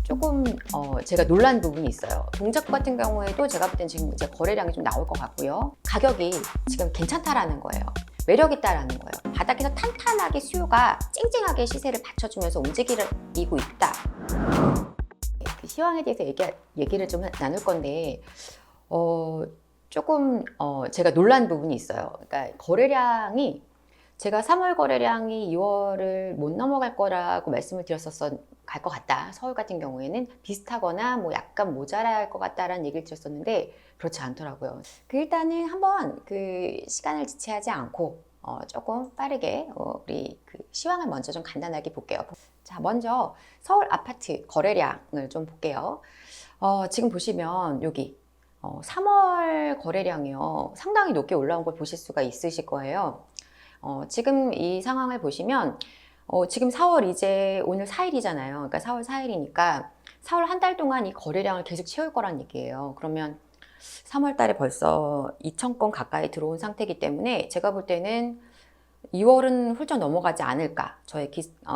조금 제가 놀란 부분이 있어요. 동작구 같은 경우에도 제가 볼 땐 지금 이제 거래량이 좀 나올 것 같고요. 가격이 지금 괜찮다라는 거예요. 매력 있다라는 거예요. 바닥에서 탄탄하게 수요가 쨍쨍하게 시세를 받쳐주면서 움직이고 있다. 그 시황에 대해서 얘기를 좀 나눌 건데 조금 제가 놀란 부분이 있어요. 그러니까 거래량이 제가 3월 거래량이 2월을 못 넘어갈 거라고 말씀을 갈 것 같다. 서울 같은 경우에는 비슷하거나 뭐 약간 모자랄 것 같다라는 얘기를 드렸었는데 그렇지 않더라고요. 일단은 한번 그 시간을 지체하지 않고 조금 빠르게 우리 그 시황을 먼저 좀 간단하게 볼게요. 자, 먼저 서울 아파트 거래량을 좀 볼게요. 지금 보시면 여기 3월 거래량이요. 상당히 높게 올라온 걸 보실 수가 있으실 거예요. 지금 이 상황을 보시면 지금 4월 이제 오늘 4일이잖아요. 그러니까 4월 4일이니까 4월 한 달 동안 이 거래량을 계속 채울 거란 얘기예요. 그러면 3월 달에 벌써 2,000건 가까이 들어온 상태이기 때문에 제가 볼 때는 2월은 훌쩍 넘어가지 않을까. 저의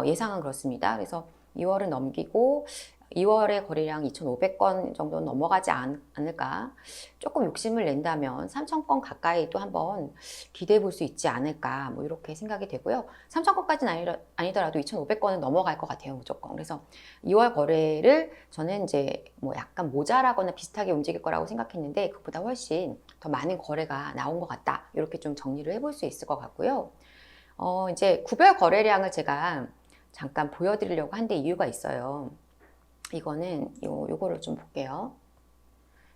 예상은 그렇습니다. 그래서 2월은 넘기고 2월의 거래량 2,500건 정도는 넘어가지 않을까. 조금 욕심을 낸다면 3,000건 가까이도 한번 기대해 볼 수 있지 않을까. 뭐 이렇게 생각이 되고요. 3,000건까지는 아니더라도 2,500건은 넘어갈 것 같아요. 무조건. 그래서 2월 거래를 저는 이제 뭐 약간 모자라거나 비슷하게 움직일 거라고 생각했는데 그보다 훨씬 더 많은 거래가 나온 것 같다. 이렇게 좀 정리를 해볼 수 있을 것 같고요. 이제 구별 거래량을 제가 잠깐 보여드리려고 한데 이유가 있어요. 이거는 요거를 좀 볼게요.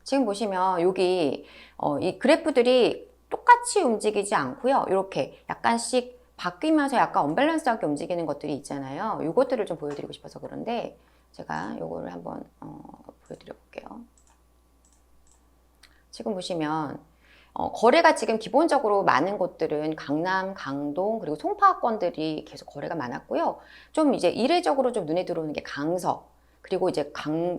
지금 보시면 여기 이 그래프들이 똑같이 움직이지 않고요. 이렇게 약간씩 바뀌면서 약간 언밸런스하게 움직이는 것들이 있잖아요. 요것들을 좀 보여드리고 싶어서 그런데 제가 요거를 한번 보여드려 볼게요. 지금 보시면 거래가 지금 기본적으로 많은 곳들은 강남, 강동, 그리고 송파권들이 계속 거래가 많았고요. 좀 이제 이례적으로 좀 눈에 들어오는 게 강서, 그리고 이제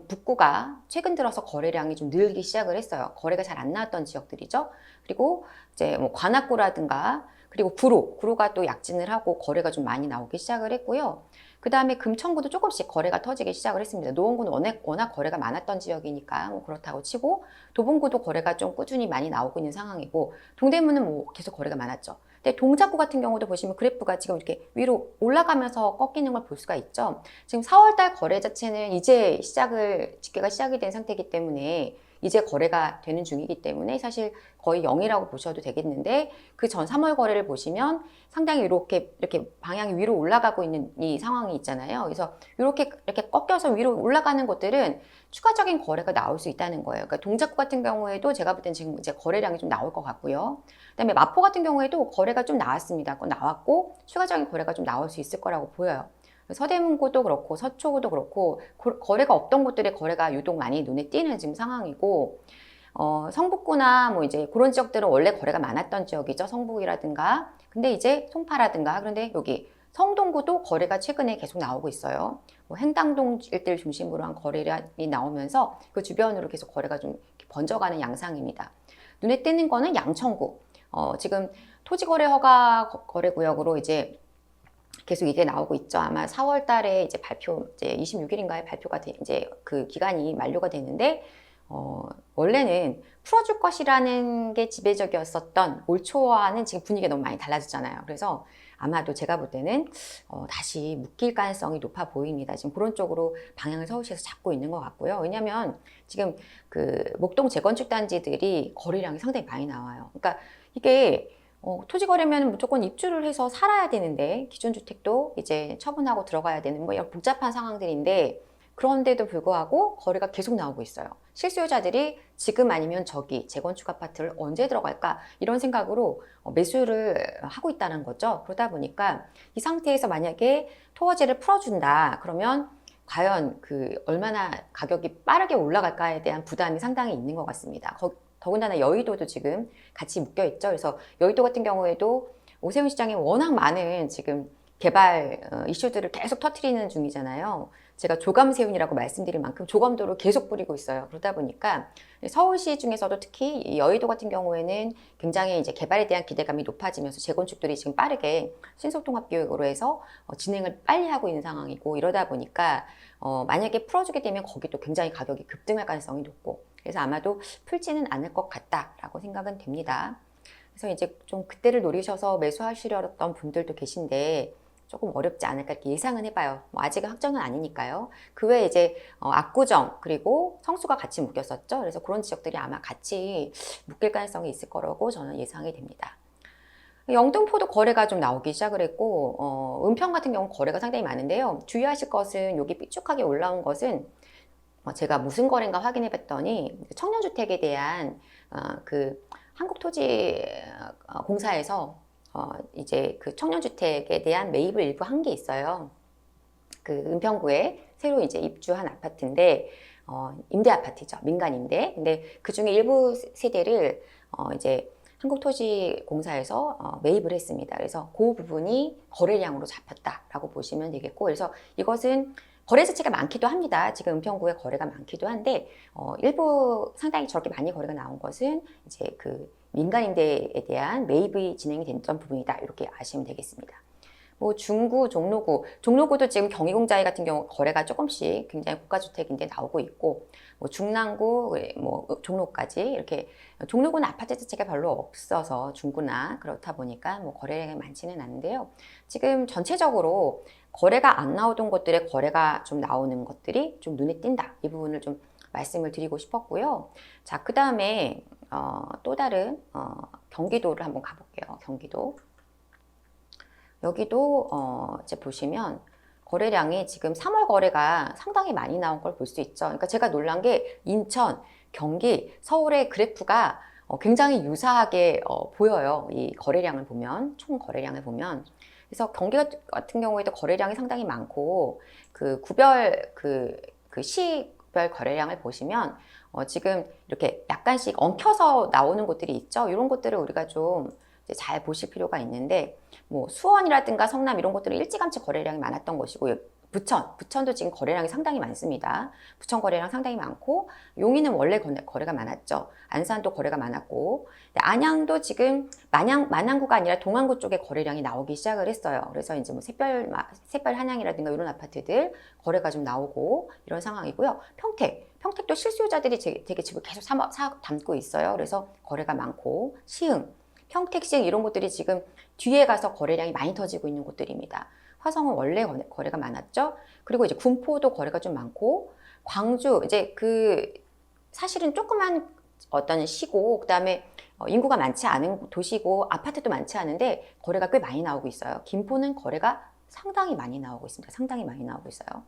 북구가 최근 들어서 거래량이 좀 늘기 시작을 했어요. 거래가 잘 안 나왔던 지역들이죠. 그리고 이제 뭐 관악구라든가, 그리고 구로가 또 약진을 하고 거래가 좀 많이 나오기 시작을 했고요. 그 다음에 금천구도 조금씩 거래가 터지기 시작을 했습니다. 노원구는 워낙 거래가 많았던 지역이니까 뭐 그렇다고 치고, 도봉구도 거래가 좀 꾸준히 많이 나오고 있는 상황이고, 동대문은 뭐 계속 거래가 많았죠. 근데 동작구 같은 경우도 보시면 그래프가 지금 이렇게 위로 올라가면서 꺾이는 걸 볼 수가 있죠. 지금 4월달 거래 자체는 이제 집계가 시작이 된 상태이기 때문에 이제 거래가 되는 중이기 때문에 사실 거의 0이라고 보셔도 되겠는데, 그 전 3월 거래를 보시면 상당히 이렇게 방향이 위로 올라가고 있는 이 상황이 있잖아요. 그래서 이렇게 꺾여서 위로 올라가는 것들은 추가적인 거래가 나올 수 있다는 거예요. 그러니까 동작구 같은 경우에도 제가 볼 땐 지금 이제 거래량이 좀 나올 것 같고요. 그다음에 마포 같은 경우에도 거래가 좀 나왔습니다. 나왔고 추가적인 거래가 좀 나올 수 있을 거라고 보여요. 서대문구도 그렇고 서초구도 그렇고 거래가 없던 곳들의 거래가 유독 많이 눈에 띄는 지금 상황이고, 성북구나 뭐 이제 그런 지역들은 원래 거래가 많았던 지역이죠. 성북이라든가. 근데 이제 송파라든가. 그런데 여기 성동구도 거래가 최근에 계속 나오고 있어요. 뭐 행당동 일대를 중심으로 한 거래량이 나오면서 그 주변으로 계속 거래가 좀 번져가는 양상입니다. 눈에 띄는 거는 양천구. 지금 토지거래 허가 거래구역으로 이제 계속 이게 나오고 있죠. 아마 4월 달에 이제 이제 26일인가에 발표가 이제 그 기간이 만료가 되는데, 원래는 풀어줄 것이라는 게 지배적이었었던 올 초와는 지금 분위기가 너무 많이 달라졌잖아요. 그래서 아마도 제가 볼 때는 다시 묶일 가능성이 높아 보입니다. 지금 그런 쪽으로 방향을 서울시에서 잡고 있는 것 같고요. 왜냐하면 지금 그 목동 재건축 단지들이 거래량이 상당히 많이 나와요. 그러니까 이게 토지 거래면 무조건 입주를 해서 살아야 되는데, 기존주택도 이제 처분하고 들어가야 되는 뭐 이런 복잡한 상황들인데, 그런데도 불구하고 거래가 계속 나오고 있어요. 실수요자들이 지금 아니면 저기 재건축 아파트를 언제 들어갈까 이런 생각으로 매수를 하고 있다는 거죠. 그러다 보니까 이 상태에서 만약에 토어제를 풀어준다 그러면 과연 그 얼마나 가격이 빠르게 올라갈까에 대한 부담이 상당히 있는 것 같습니다. 더군다나 여의도도 지금 같이 묶여 있죠. 그래서 여의도 같은 경우에도 오세훈 시장이 워낙 많은 지금 개발 이슈들을 계속 터트리는 중이잖아요. 제가 조감세운이라고 말씀드릴 만큼 조감도를 계속 뿌리고 있어요. 그러다 보니까 서울시 중에서도 특히 여의도 같은 경우에는 굉장히 이제 개발에 대한 기대감이 높아지면서 재건축들이 지금 빠르게 신속통합계획으로 해서 진행을 빨리 하고 있는 상황이고, 이러다 보니까 만약에 풀어주게 되면 거기도 굉장히 가격이 급등할 가능성이 높고, 그래서 아마도 풀지는 않을 것 같다라고 생각은 됩니다. 그래서 이제 좀 그때를 노리셔서 매수하시려던 분들도 계신데 조금 어렵지 않을까 이렇게 예상은 해봐요. 뭐 아직은 확정은 아니니까요. 그 외에 이제 압구정 그리고 성수가 같이 묶였었죠. 그래서 그런 지역들이 아마 같이 묶일 가능성이 있을 거라고 저는 예상이 됩니다. 영등포도 거래가 좀 나오기 시작을 했고, 은평 같은 경우 거래가 상당히 많은데요. 주의하실 것은 여기 삐쭉하게 올라온 것은 제가 무슨 거래인가 확인해 봤더니 청년주택에 대한 그 한국토지공사에서 이제 그 청년주택에 대한 매입을 일부 한 게 있어요. 그 은평구에 새로 이제 입주한 아파트인데, 임대 아파트죠. 민간 임대. 근데 그 중에 일부 세대를 이제 한국토지공사에서 매입을 했습니다. 그래서 그 부분이 거래량으로 잡혔다라고 보시면 되겠고, 그래서 이것은 거래 자체가 많기도 합니다. 지금 은평구에 거래가 많기도 한데, 일부 상당히 저렇게 많이 거래가 나온 것은 이제 그 민간임대에 대한 매입이 진행이 됐던 부분이다. 이렇게 아시면 되겠습니다. 뭐 중구, 종로구도 지금 경희공자에 같은 경우 거래가 조금씩 굉장히 고가주택인데 나오고 있고, 뭐 중랑구, 뭐 종로까지 이렇게 종로구는 아파트 자체가 별로 없어서 중구나 그렇다 보니까 뭐 거래량이 많지는 않은데요. 지금 전체적으로 거래가 안 나오던 것들의 거래가 좀 나오는 것들이 좀 눈에 띈다. 이 부분을 좀 말씀을 드리고 싶었고요. 자, 그 다음에 또 다른 경기도를 한번 가볼게요. 경기도. 여기도 이제 보시면 거래량이 지금 3월 거래가 상당히 많이 나온 걸 볼 수 있죠. 그러니까 제가 놀란 게 인천, 경기, 서울의 그래프가 굉장히 유사하게 보여요. 이 거래량을 보면, 총 거래량을 보면. 그래서 경기 같은 경우에도 거래량이 상당히 많고, 그 구별, 그 시별 거래량을 보시면, 지금 이렇게 약간씩 엉켜서 나오는 곳들이 있죠. 이런 것들을 우리가 좀 잘 보실 필요가 있는데, 뭐 수원이라든가 성남 이런 것들은 일찌감치 거래량이 많았던 것이고, 부천도 지금 거래량이 상당히 많습니다. 부천 거래량 상당히 많고, 용인은 원래 거래가 많았죠. 안산도 거래가 많았고, 안양도 지금 만양구가 아니라 동안구 쪽에 거래량이 나오기 시작을 했어요. 그래서 이제 뭐 샛별 한양이라든가 이런 아파트들 거래가 좀 나오고 이런 상황이고요. 평택도 실수요자들이 되게 집을 계속 담고 있어요. 그래서 거래가 많고, 시흥, 평택, 시흥 이런 곳들이 지금 뒤에 가서 거래량이 많이 터지고 있는 곳들입니다. 화성은 원래 거래가 많았죠. 그리고 이제 군포도 거래가 좀 많고, 광주 이제 그 사실은 조그만 어떤 시고, 그다음에 인구가 많지 않은 도시고 아파트도 많지 않은데 거래가 꽤 많이 나오고 있어요. 김포는 거래가 상당히 많이 나오고 있습니다. 상당히 많이 나오고 있어요.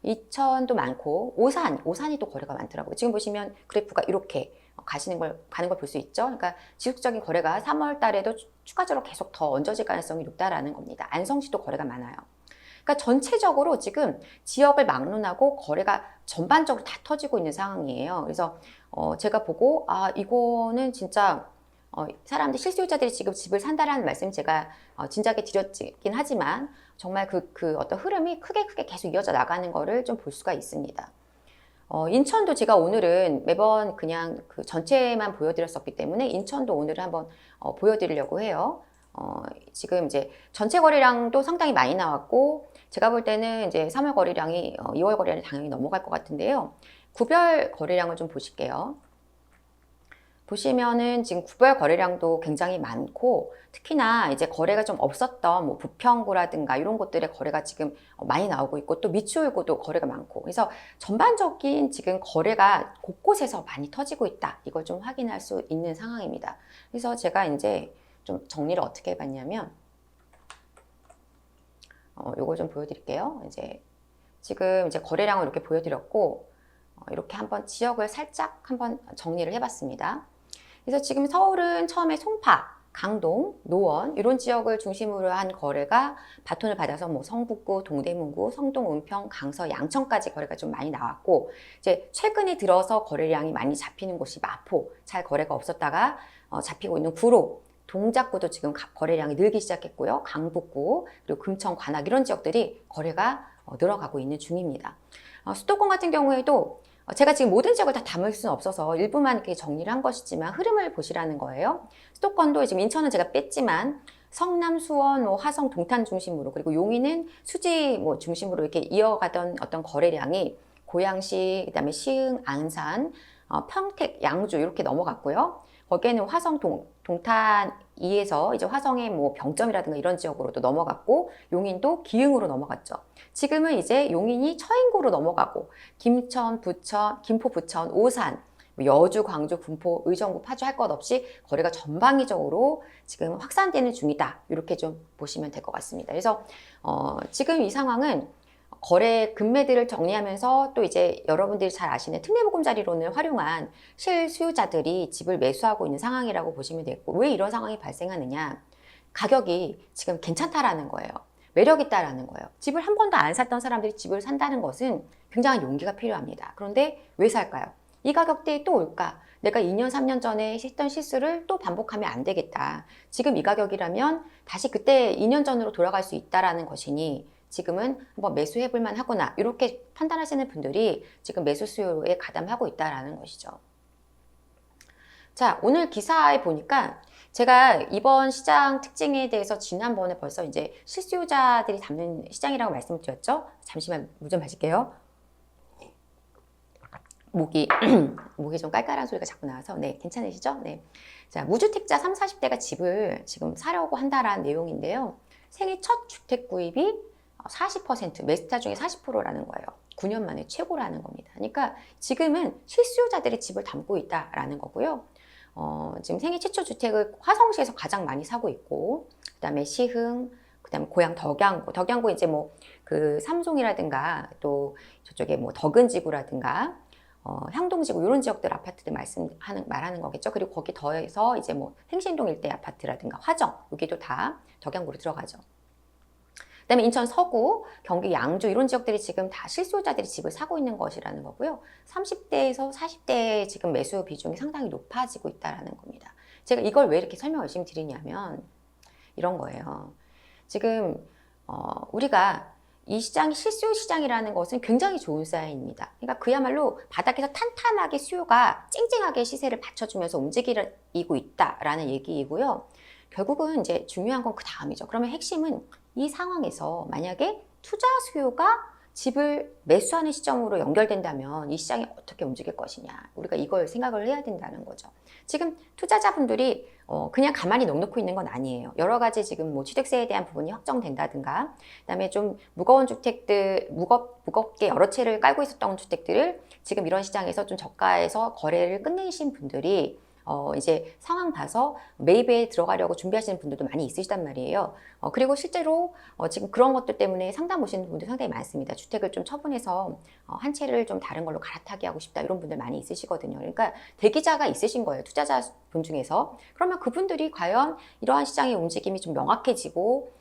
이천도 많고, 오산이 또 거래가 많더라고요. 지금 보시면 그래프가 이렇게 가는 걸 볼 수 있죠. 그러니까 지속적인 거래가 3월 달에도 추가적으로 계속 더 얹어질 가능성이 높다라는 겁니다. 안성시도 거래가 많아요. 그러니까 전체적으로 지금 지역을 막론하고 거래가 전반적으로 다 터지고 있는 상황이에요. 그래서 제가 보고 이거는 진짜 사람들 실수요자들이 지금 집을 산다라는 말씀 제가 진작에 드렸긴 하지만 정말 그 어떤 흐름이 크게 계속 이어져 나가는 거를 좀 볼 수가 있습니다. 인천도 제가 오늘은 매번 그냥 그 전체만 보여드렸었기 때문에 인천도 오늘은 한번 보여드리려고 해요. 지금 이제 전체 거래량도 상당히 많이 나왔고, 제가 볼 때는 이제 3월 거래량이 2월 거래량이 당연히 넘어갈 것 같은데요. 구별 거래량을 좀 보실게요. 보시면은 지금 구별 거래량도 굉장히 많고, 특히나 이제 거래가 좀 없었던 뭐 부평구라든가 이런 곳들의 거래가 지금 많이 나오고 있고, 또 미추홀구도 거래가 많고, 그래서 전반적인 지금 거래가 곳곳에서 많이 터지고 있다. 이걸 좀 확인할 수 있는 상황입니다. 그래서 제가 이제 좀 정리를 어떻게 해봤냐면, 요걸 좀 보여드릴게요. 지금 이제 거래량을 이렇게 보여드렸고, 이렇게 한번 지역을 살짝 한번 정리를 해봤습니다. 그래서 지금 서울은 처음에 송파, 강동, 노원 이런 지역을 중심으로 한 거래가 바톤을 받아서 뭐 성북구, 동대문구, 성동, 은평, 강서, 양천까지 거래가 좀 많이 나왔고, 이제 최근에 들어서 거래량이 많이 잡히는 곳이 마포, 잘 거래가 없었다가 잡히고 있는 구로, 동작구도 지금 거래량이 늘기 시작했고요. 강북구, 그리고 금천, 관악 이런 지역들이 거래가 늘어가고 있는 중입니다. 수도권 같은 경우에도 제가 지금 모든 지역을 다 담을 수는 없어서 일부만 이렇게 정리를 한 것이지만 흐름을 보시라는 거예요. 수도권도 지금 인천은 제가 뺐지만 성남, 수원, 뭐 화성, 동탄 중심으로, 그리고 용인은 수지 뭐 중심으로 이렇게 이어가던 어떤 거래량이 고양시, 그다음에 시흥, 안산, 평택, 양주 이렇게 넘어갔고요. 거기에는 화성, 동탄 2에서 이제 화성의 뭐 병점이라든가 이런 지역으로도 넘어갔고, 용인도 기흥으로 넘어갔죠. 지금은 이제 용인이 처인고로 넘어가고, 김천, 부천, 김포, 부천, 오산, 여주, 광주, 군포, 의정부, 파주 할 것 없이 거래가 전방위적으로 지금 확산되는 중이다. 이렇게 좀 보시면 될 것 같습니다. 그래서 지금 이 상황은 거래 금매들을 정리하면서 또 이제 여러분들이 잘 아시는 특례보금자리론을 활용한 실수요자들이 집을 매수하고 있는 상황이라고 보시면 되겠고, 왜 이런 상황이 발생하느냐? 가격이 지금 괜찮다라는 거예요. 매력 있다라는 거예요. 집을 한 번도 안 샀던 사람들이 집을 산다는 것은 굉장한 용기가 필요합니다. 그런데 왜 살까요? 이 가격대에 또 올까? 내가 2년, 3년 전에 했던 실수를 또 반복하면 안 되겠다. 지금 이 가격이라면 다시 그때 2년 전으로 돌아갈 수 있다라는 것이니 지금은 한번 매수해 볼만 하구나. 이렇게 판단하시는 분들이 지금 매수 수요에 가담하고 있다라는 것이죠. 자, 오늘 기사에 보니까 제가 이번 시장 특징에 대해서 지난번에 벌써 이제 실수요자들이 담는 시장이라고 말씀을 드렸죠. 잠시만 물 좀 마실게요. 목이 좀 깔깔한 소리가 자꾸 나와서 네, 괜찮으시죠? 네. 자, 무주택자 3, 40대가 집을 지금 사려고 한다라는 내용인데요. 생애 첫 주택 구입이 40%, 매스타 중에 40%라는 거예요. 9년 만에 최고라는 겁니다. 그러니까 지금은 실수요자들이 집을 담고 있다라는 거고요. 지금 생애 최초 주택을 화성시에서 가장 많이 사고 있고, 그 다음에 시흥, 그 다음에 고향 덕양구 이제 뭐 그 삼송이라든가 또 저쪽에 뭐 덕은지구라든가 향동지구 이런 지역들 아파트들 말하는 거겠죠. 그리고 거기 더해서 이제 뭐 행신동 일대 아파트라든가 화정 여기도 다 덕양구로 들어가죠. 그다음에 인천 서구, 경기 양주 이런 지역들이 지금 다 실수요자들이 집을 사고 있는 것이라는 거고요. 30대에서 40대의 지금 매수 비중이 상당히 높아지고 있다라는 겁니다. 제가 이걸 왜 이렇게 설명 열심히 드리냐면 이런 거예요. 지금 우리가 이 시장이 실수요 시장이라는 것은 굉장히 좋은 사인입니다. 그러니까 그야말로 바닥에서 탄탄하게 수요가 쨍쨍하게 시세를 받쳐주면서 움직이고 있다라는 얘기이고요. 결국은 이제 중요한 건 그 다음이죠. 그러면 핵심은 이 상황에서 만약에 투자 수요가 집을 매수하는 시점으로 연결된다면 이 시장이 어떻게 움직일 것이냐. 우리가 이걸 생각을 해야 된다는 거죠. 지금 투자자분들이 그냥 가만히 넉넉히 있는 건 아니에요. 여러 가지 지금 뭐 취득세에 대한 부분이 확정된다든가, 그다음에 좀 무거운 주택들, 무겁게 여러 채를 깔고 있었던 주택들을 지금 이런 시장에서 좀 저가에서 거래를 끝내신 분들이 이제 상황 봐서 매입에 들어가려고 준비하시는 분들도 많이 있으시단 말이에요. 그리고 실제로 지금 그런 것들 때문에 상담 오시는 분들 상당히 많습니다. 주택을 좀 처분해서 한 채를 좀 다른 걸로 갈아타게 하고 싶다 이런 분들 많이 있으시거든요. 그러니까 대기자가 있으신 거예요. 투자자 분 중에서. 그러면 그분들이 과연 이러한 시장의 움직임이 좀 명확해지고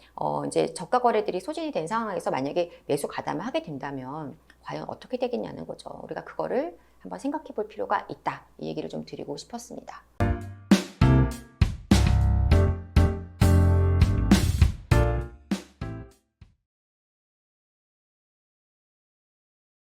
이제 저가 거래들이 소진이 된 상황에서 만약에 매수 가담을 하게 된다면 과연 어떻게 되겠냐는 거죠. 우리가 그거를 한번 생각해 볼 필요가 있다. 이 얘기를 좀 드리고 싶었습니다.